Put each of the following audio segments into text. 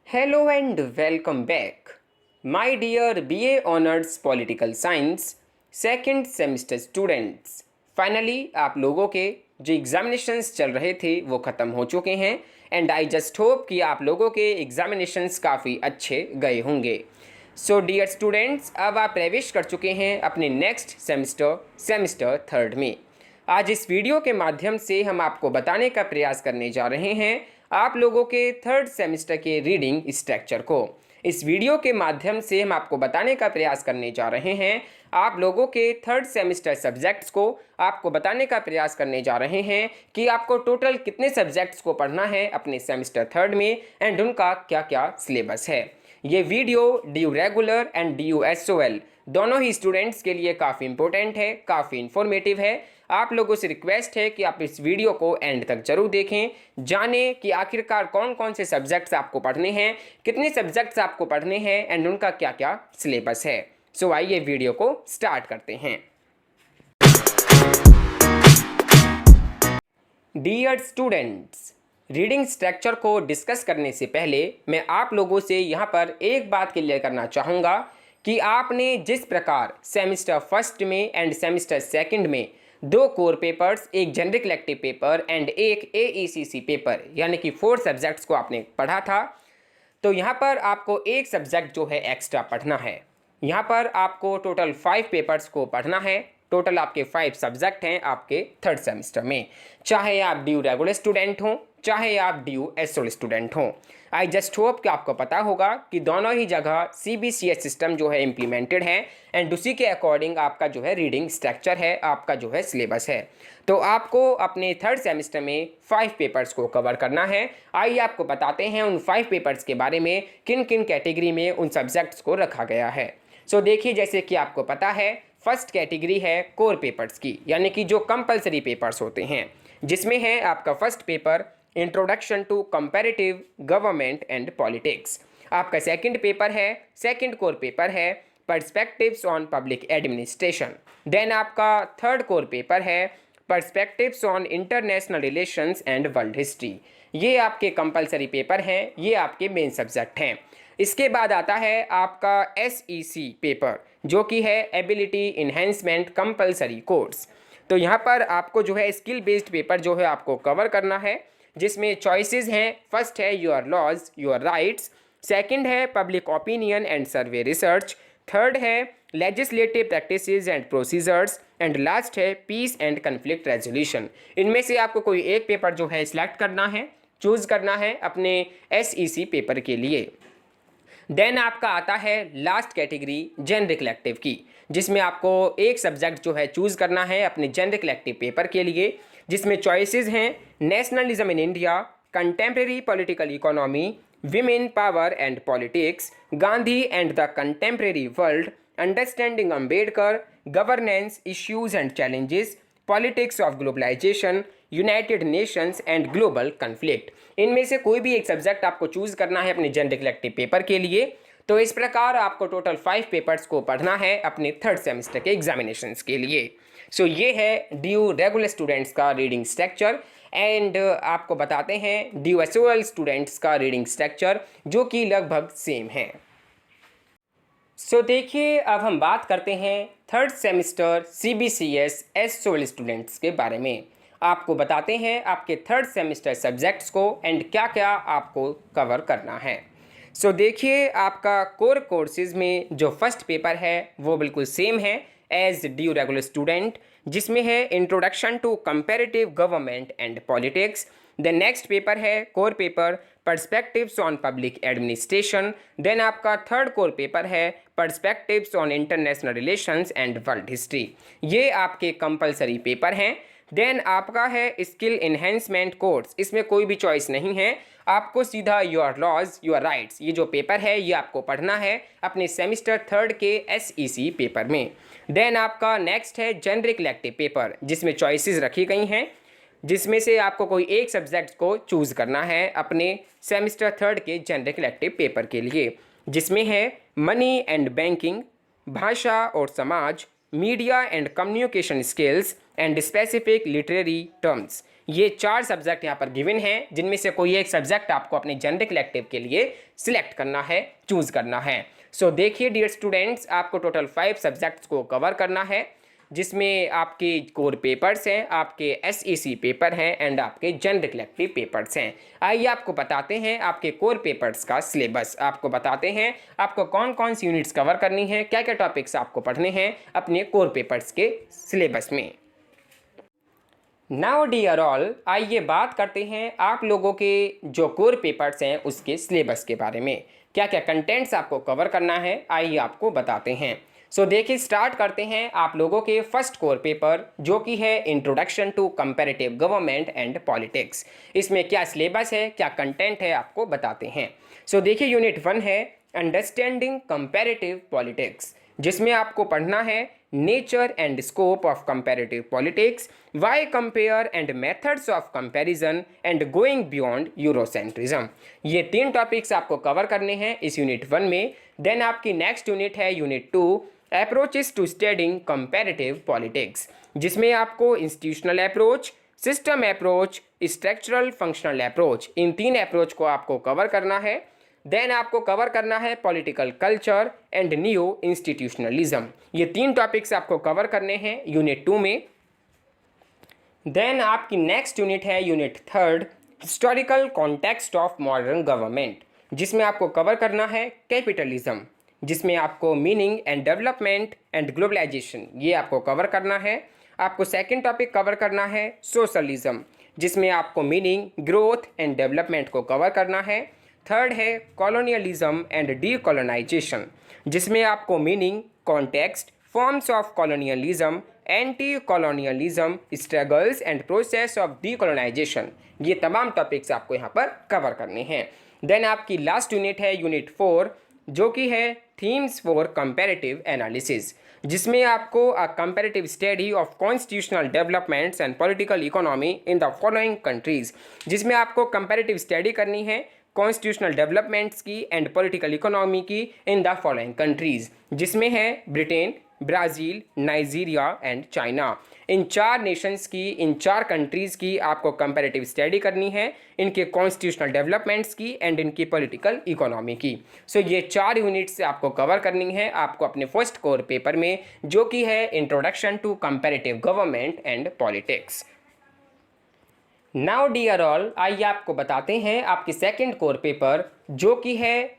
Hello and welcome back, my dear BA Honors Political Science second semester students. Finally आप लोगों के जो examinations चल रहे थे वो ख़त्म हो चुके हैं एंड आई जस्ट होप कि आप लोगों के एग्जामिनेशंस काफ़ी अच्छे गए होंगे। सो डियर स्टूडेंट्स, अब आप प्रवेश कर चुके हैं अपने नेक्स्ट सेमेस्टर थर्ड में। आज इस वीडियो के माध्यम से हम आपको बताने का प्रयास करने जा रहे हैं आप लोगों के थर्ड सेमेस्टर के रीडिंग स्ट्रक्चर को। इस वीडियो के माध्यम से हम आपको बताने का प्रयास करने जा रहे हैं आप लोगों के थर्ड सेमेस्टर सब्जेक्ट्स को। आपको बताने का प्रयास करने जा रहे हैं कि आपको टोटल कितने सब्जेक्ट्स को पढ़ना है अपने सेमेस्टर थर्ड में एंड उनका क्या क्या सिलेबस है। ये video due regular and due SOL दोनों ही स्टूडेंट्स के लिए काफ़ी इंपॉर्टेंट है, काफ़ी इंफॉर्मेटिव है। आप लोगों से रिक्वेस्ट है कि आप इस वीडियो को एंड तक जरूर देखें, जानें कि आखिरकार कौन कौन से सब्जेक्ट्स आपको पढ़ने हैं, कितने सब्जेक्ट्स आपको पढ़ने हैं एंड उनका क्या क्या सिलेबस है। सो आइए वीडियो को स्टार्ट करते हैं। डियर स्टूडेंट्स, रीडिंग स्ट्रक्चर को डिस्कस करने से पहले मैं आप लोगों से यहाँ पर एक बात क्लियर करना चाहूँगा कि आपने जिस प्रकार सेमेस्टर फर्स्ट में एंड सेमेस्टर सेकंड में 2 कोर पेपर्स, एक जनरिक इलेक्टिव पेपर एंड एक AECC पेपर यानी कि 4 सब्जेक्ट्स को आपने पढ़ा था, तो यहाँ पर आपको एक सब्जेक्ट जो है एक्स्ट्रा पढ़ना है। यहाँ पर आपको टोटल 5 पेपर्स को पढ़ना है। टोटल आपके 5 सब्जेक्ट हैं आपके थर्ड सेमेस्टर में, चाहे आप ड्यू रेगुलर स्टूडेंट हों चाहे आप ड्यू SOL स्टूडेंट हों। आई जस्ट होप कि आपको पता होगा कि दोनों ही जगह CBCS सिस्टम जो है इम्प्लीमेंटेड है एंड उसी के अकॉर्डिंग आपका जो है रीडिंग स्ट्रक्चर है, आपका जो है सिलेबस है। तो आपको अपने थर्ड सेमेस्टर में 5 पेपर्स को कवर करना है। आइए आपको बताते हैं उन 5 पेपर्स के बारे में, किन किन कैटेगरी में उन सब्जेक्ट्स को रखा गया है। सो देखिए, जैसे कि आपको पता है फर्स्ट कैटेगरी है कोर पेपर्स की, यानी कि जो कंपलसरी पेपर्स होते हैं, जिसमें है आपका first paper introduction to comparative government and politics. आपका सेकंड पेपर है, सेकंड कोर पेपर है perspectives on public administration. Then आपका थर्ड कोर पेपर है perspectives on international relations and world history. ये आपके कंपलसरी पेपर हैं, ये आपके मेन सब्जेक्ट हैं। इसके बाद आता है आपका SEC पेपर, जो कि है एबिलिटी इन्हेंसमेंट कंपलसरी कोर्स। तो यहाँ पर आपको जो है स्किल बेस्ड पेपर जो है आपको कवर करना है, जिसमें चॉइसेस हैं। फर्स्ट है your laws your rights, second है public opinion and survey research, third है legislative practices and procedures and last है पीस एंड कन्फ्लिक्ट रेजोल्यूशन। इनमें से आपको कोई एक पेपर जो है सिलेक्ट करना है, चूज करना है अपने SEC पेपर के लिए। देन आपका आता है लास्ट कैटेगरी जेनरिक इलेक्टिव की, जिसमें आपको एक सब्जेक्ट जो है चूज करना है अपने जेनरिक इलेक्टिव पेपर के लिए, जिसमें चॉइसेस हैं nationalism in India, contemporary political economy, women power and politics, Gandhi and the contemporary world, understanding Ambedkar, governance issues and challenges, politics of globalisation, United Nations and global conflict. इनमें से कोई भी एक subject आपको चूज करना है अपने जनरल इलेक्टिव पेपर के लिए। तो इस प्रकार आपको टोटल 5 पेपर्स को पढ़ना है अपने थर्ड सेमेस्टर के एग्जामिनेशंस के लिए। सो ये है ड्यू रेगुलर स्टूडेंट्स का रीडिंग स्ट्रक्चर एंड आपको बताते हैं ड्यू SOL स्टूडेंट्स का रीडिंग स्ट्रक्चर, जो कि लगभग सेम है। सो देखिए, अब हम बात करते हैं third semester CBCS SOL students के बारे में। आपको बताते हैं आपके थर्ड सेमेस्टर सब्जेक्ट्स को एंड क्या क्या आपको कवर करना है। सो देखिए, आपका कोर कोर्सेज में जो फर्स्ट पेपर है वो बिल्कुल सेम है एज ड्यू रेगुलर स्टूडेंट, जिसमें है introduction to comparative government and politics. The next paper है core paper perspectives on public administration. Then आपका थर्ड कोर पेपर है perspectives on international relations and world history. ये आपके compulsory paper हैं। Then आपका है स्किल इन्हेंसमेंट कोर्स, इसमें कोई भी चॉइस नहीं है, आपको सीधा योर लॉज योर राइट्स ये जो पेपर है ये आपको पढ़ना है अपने सेमेस्टर थर्ड के SEC पेपर में। देन आपका नेक्स्ट है जेनरिक इलेक्टिव पेपर, जिसमें चॉइसेस रखी गई हैं, जिसमें से आपको कोई एक सब्जेक्ट को चूज करना है अपने सेमेस्टर थर्ड के जेनरिक इलेक्टिव पेपर के लिए, जिसमें है मनी एंड बैंकिंग, भाषा और समाज, media and communication skills and specific literary terms. ये 4 सब्जेक्ट यहाँ पर गिवन हैं, जिनमें से कोई एक सब्जेक्ट आपको अपने जनरिक इलेक्टिव के लिए सिलेक्ट करना है, चूज करना है। सो देखिए डियर स्टूडेंट्स, आपको टोटल 5 सब्जेक्ट्स को कवर करना है, जिसमें आपके कोर पेपर्स हैं, आपके एसईसी पेपर हैं एंड आपके जनरिक इलेक्टिव पेपर्स हैं। आइए आपको बताते हैं आपके कोर पेपर्स का सिलेबस, आपको बताते हैं आपको कौन कौन सी यूनिट्स कवर करनी है, क्या क्या टॉपिक्स आपको पढ़ने हैं अपने कोर पेपर्स के सिलेबस में। नाउ डियर ऑल, आइए बात करते हैं आप लोगों के जो कोर पेपर्स हैं उसके सिलेबस के बारे में, क्या क्या कंटेंट्स आपको कवर करना है, आइए आपको बताते हैं। सो देखिए स्टार्ट करते हैं आप लोगों के फर्स्ट कोर पेपर, जो कि है introduction to comparative government and politics. इसमें क्या सिलेबस है, क्या कंटेंट है, आपको बताते हैं। सो देखिए यूनिट 1 है अंडरस्टैंडिंग कंपैरेटिव पॉलिटिक्स, जिसमें आपको पढ़ना है nature and scope of comparative politics, why compare and methods of comparison and going beyond Eurocentrism. ये 3 टॉपिक्स आपको कवर करने हैं इस यूनिट 1 में। देन आपकी नेक्स्ट यूनिट है unit 2 approaches to studying comparative politics, जिसमें आपको institutional approach, system approach, structural functional approach, इन 3 अप्रोच को आपको कवर करना है। देन आपको कवर करना है political culture and new institutionalism. ये 3 टॉपिक्स आपको कवर करने हैं यूनिट 2 में। देन आपकी नेक्स्ट यूनिट है unit 3 historical context of modern government, जिसमें आपको कवर करना है कैपिटलिज्म, जिसमें आपको meaning and development and globalisation, ये आपको कवर करना है। आपको सेकंड टॉपिक कवर करना है सोशलिज्म, जिसमें आपको मीनिंग, ग्रोथ एंड डेवलपमेंट को कवर करना है। थर्ड है कॉलोनियलिज्म एंड डीकोलोनाइजेशन, जिसमें आपको meaning, context, forms of colonialism, anti colonialism, struggles and process of decolonisation, ये तमाम टॉपिक्स आपको यहाँ पर कवर करने हैं। देन आपकी लास्ट यूनिट है यूनिट 4, जो कि है थीम्स फॉर कंपैरेटिव एनालिसिस, जिसमें आपको अ comparative study of constitutional developments and political economy in the following countries, जिसमें आपको कंपैरेटिव स्टडी करनी है कॉन्स्टिट्यूशनल डेवलपमेंट्स की एंड पॉलिटिकल इकोनॉमी की इन द फॉलोइंग कंट्रीज, जिसमें है Britain, Brazil, Nigeria and China. In 4 Nations की, इन 4 कंट्रीज़ की आपको कंपैरेटिव स्टडी करनी है, इनके कॉन्स्टिट्यूशनल डेवलपमेंट्स की एंड इनकी पॉलिटिकल इकोनॉमी की। सो ये 4 यूनिट्स आपको कवर करनी है आपको अपने फर्स्ट कोर पेपर में, जो कि है introduction to comparative government and politics. Now dear all, आइए आपको बताते हैं आपके सेकंड कोर पेपर, जो कि है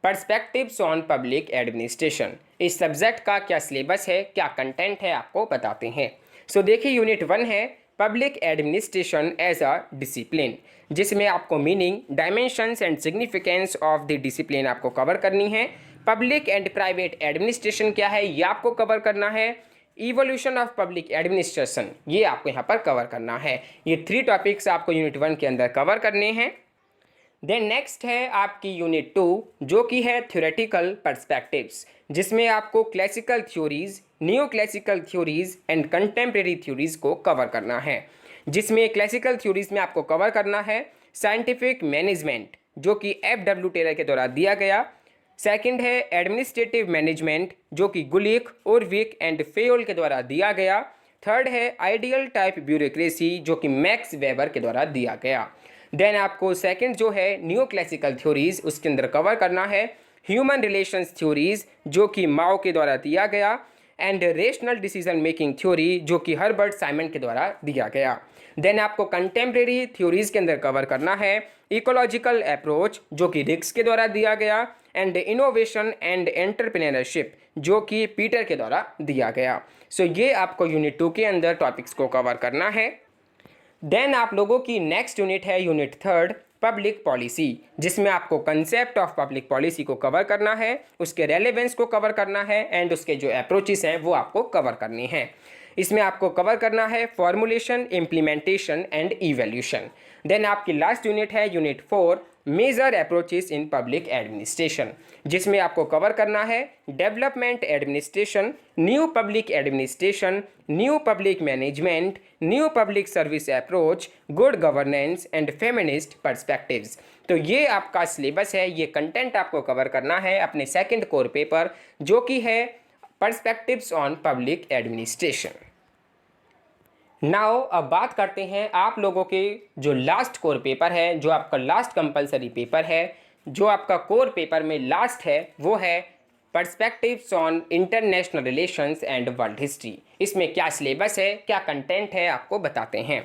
पर्सपेक्टिव्स ऑन पब्लिक एडमिनिस्ट्रेशन। इस सब्जेक्ट का क्या सिलेबस है, क्या कंटेंट है, आपको बताते हैं। सो देखिए यूनिट 1 है public administration as a discipline, जिसमें आपको meaning, dimensions and significance of the discipline आपको कवर करनी है। पब्लिक एंड प्राइवेट एडमिनिस्ट्रेशन क्या है, ये आपको कवर करना है। इवोल्यूशन ऑफ पब्लिक एडमिनिस्ट्रेशन, ये आपको यहाँ पर कवर करना है। ये 3 टॉपिक्स आपको यूनिट 1 के अंदर कवर करने हैं। देन नेक्स्ट है आपकी यूनिट 2, जो कि है थ्योरेटिकल पर्सपेक्टिव्स, जिसमें आपको classical theories, new classical theories and contemporary theories को कवर करना है। जिसमें क्लासिकल थ्योरीज में आपको कवर करना है साइंटिफिक मैनेजमेंट, जो कि FW टेलर के द्वारा दिया गया। सेकंड है एडमिनिस्ट्रेटिव मैनेजमेंट, जो कि गुलिक, उर्विक एंड फेयोल के द्वारा दिया गया। थर्ड है आइडियल टाइप ब्यूरोक्रेसी, जो कि मैक्स वेबर के द्वारा दिया गया। देन आपको सेकंड जो है न्यू क्लासिकल थ्योरीज, उसके अंदर कवर करना है ह्यूमन रिलेशंस थ्योरीज, जो कि माओ के द्वारा दिया गया, and rational decision making theory, जो कि हर्बर्ट साइमन के द्वारा दिया गया। देन आपको कंटेम्प्रेरी थ्योरीज के अंदर कवर करना है इकोलॉजिकल अप्रोच, जो कि रिक्स के द्वारा दिया गया, एंड इनोवेशन एंड एंटरप्रेन्योरशिप, जो कि पीटर के द्वारा दिया गया। सो ये आपको यूनिट 2 के अंदर टॉपिक्स को कवर करना है। देन आप लोगों की नेक्स्ट यूनिट है यूनिट 3 पब्लिक पॉलिसी, जिसमें आपको कंसेप्ट ऑफ पब्लिक पॉलिसी को कवर करना है, उसके रेलेवेंस को कवर करना है एंड उसके जो अप्रोचेस हैं वो आपको कवर करने हैं। इसमें आपको कवर करना है formulation, implementation and evaluation. Then आपकी लास्ट यूनिट है unit 4 major approaches in public administration, जिसमें आपको कवर करना है development administration, new public administration, new public management, new public service approach, good governance and feminist perspectives. तो ये आपका syllabus है, ये कंटेंट आपको कवर करना है अपने सेकंड कोर पेपर, जो कि है perspectives on public administration. Now अब बात करते हैं आप लोगों के जो लास्ट कोर पेपर है, जो आपका लास्ट कंपलसरी पेपर है, जो आपका कोर पेपर में लास्ट है, वो है perspectives on international relations and world history. इसमें क्या सिलेबस है, क्या कंटेंट है, आपको बताते हैं।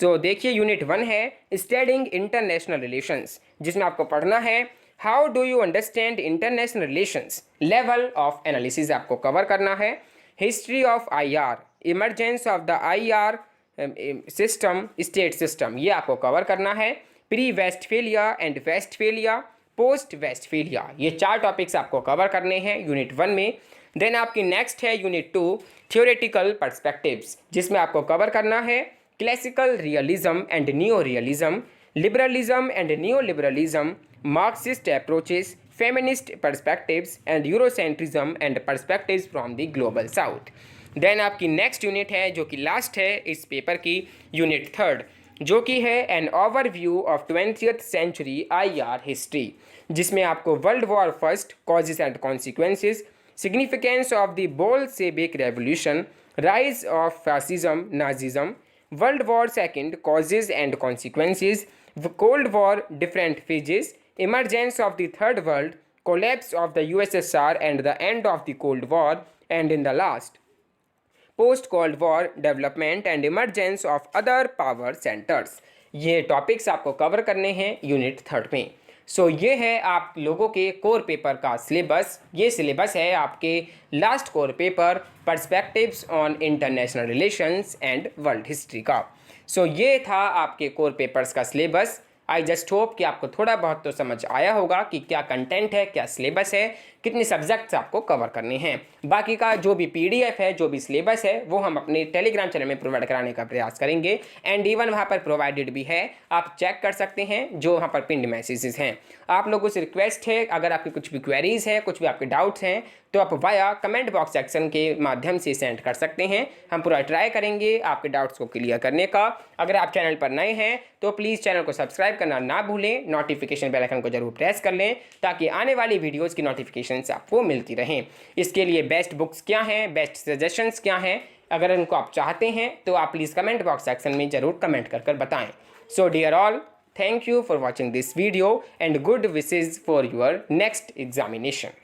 तो देखिए, यूनिट 1 है स्टडिंग इंटरनेशनल रिलेशंस, जिसमें आपको पढ़ना है how do you understand international relations, level of analysis आपको कवर करना है। History of IR, emergence of the IR system, state system, ये आपको कवर करना है। Pre Westphalia and Westphalia, post Westphalia, ये 4 टॉपिक्स आपको कवर करने हैं यूनिट 1 में। देन आपकी नेक्स्ट है यूनिट 2 थ्योरेटिकल पर्सपेक्टिव्स, जिसमें आपको कवर करना है classical realism and neo realism, liberalism and neo liberalism, Marxist approaches, feminist perspectives and Eurocentrism and perspectives from the global south. Then आपकी नेक्स्ट यूनिट है जो कि लास्ट है इस पेपर की, यूनिट 3, जो कि है an overview of 20th century IR history, जिसमें आपको world war first causes and consequences, significance of the Bolshevik revolution, rise of fascism Nazism, world war second causes and consequences, cold war different phases, emergence of the third world, collapse of the USSR and the end of the Cold War, and in the last, post-Cold War development and emergence of other power centers। ये topics आपको cover करने हैं unit 3 में। सो ये है आप लोगों के कोर पेपर का सिलेबस। ये सिलेबस है आपके last core paper perspectives on international relations and world history का। सो ये था आपके कोर पेपर्स का सिलेबस। आई जस्ट होप कि आपको थोड़ा बहुत तो समझ आया होगा कि क्या कंटेंट है, क्या सिलेबस है, कितने सब्जेक्ट्स आपको कवर करने हैं। बाकी का जो भी PDF है, जो भी सिलेबस है, वो हम अपने टेलीग्राम चैनल में प्रोवाइड कराने का प्रयास करेंगे। एंड इवन वहाँ पर प्रोवाइडेड भी है, आप चेक कर सकते हैं, जो वहाँ पर पिंड मैसेजेस हैं। आप लोगों से रिक्वेस्ट है, अगर आपकी कुछ भी क्वेरीज है, कुछ भी आपके डाउट्स हैं, तो आप वाया कमेंट बॉक्स सेक्शन के माध्यम से सेंड कर सकते हैं। हम पूरा ट्राई करेंगे आपके डाउट्स को क्लियर करने का। अगर आप चैनल पर नए हैं तो प्लीज़ चैनल को सब्सक्राइब करना ना भूलें, नोटिफिकेशन बेल आइकन को जरूर प्रेस कर लें, ताकि आने वाली वीडियोज़ की नोटिफिकेशंस आपको मिलती रहें। इसके लिए बेस्ट बुक्स क्या हैं, बेस्ट सजेशंस क्या हैं, अगर इनको आप चाहते हैं तो आप प्लीज़ कमेंट बॉक्स सेक्शन में ज़रूर कमेंट कर बताएं। So dear all, thank you for watching this video and good wishes for your next examination.